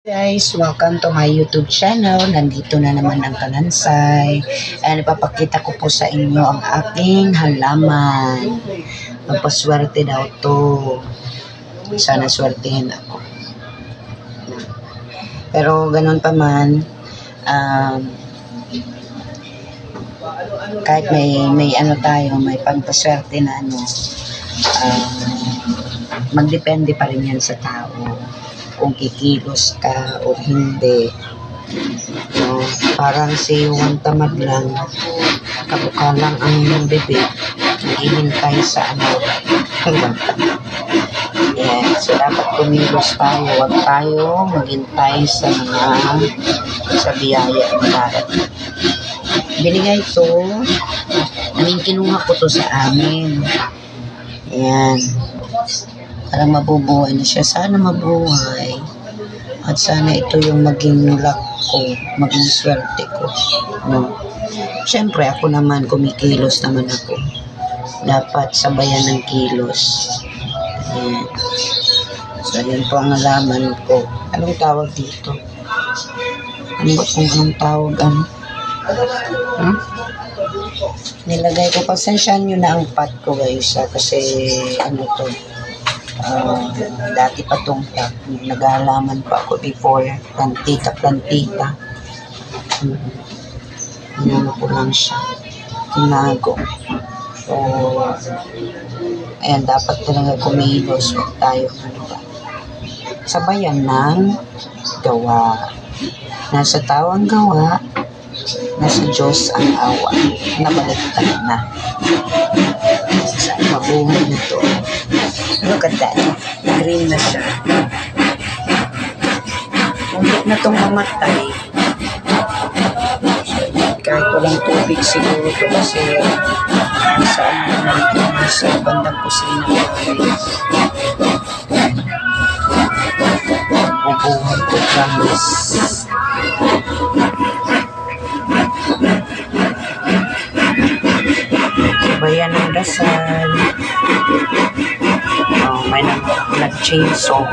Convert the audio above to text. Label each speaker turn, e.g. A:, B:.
A: Guys, welcome to my YouTube channel. Nandito na naman ang Kalansay. Ayan, ipapakita ko po sa inyo ang aking halaman. Magpaswerte daw to. Sana swertihin ako. Pero ganun pa man, kahit may ano tayo, may pagpaswerte na ano, magdepende pa rin yan sa tao. Kung kikilos ka o hindi. No, parang si Juan Tamad lang, kabuka lang ang bibig, naghihintay sa ano, hanggang yeah, so dapat kumilos tayo, huwag tayo maghintay sa biyaya na darating. Binigay ito, kinuha ko to sa amin. Ayan. Parang mabubuhay na siya. Sana mabuhay. At sana ito yung maging luck ko, maging swerte ko. No? Siyempre, ako naman, kumikilos naman ako. Dapat sabayan ng kilos. Ayan. So, yun po ang alaman ko. Anong tawag dito? Ano ba kung anong tawag? Ano? Huh? Nilagay ko. Pasensyahan nyo na ang pot ko, guys. Kasi, ano to? Dati pa itong nag-aalaman pa ako before, plantita. Ano ko lang siya, tinago. So, ayan, dapat talaga kumilos, huwag tayo, sabayan ng gawa. Nasa tao ang gawa, nasa Diyos ang awa. Nabaliktad na. Mabuhay nito. Look at that. Green na siya. Muntik na itong mamatay. Kahit walang tubig siguro ito kasi sa bandang kusina guys. Bubuhay ko, promise. Bayan ng dasal. May nag-chainsaw.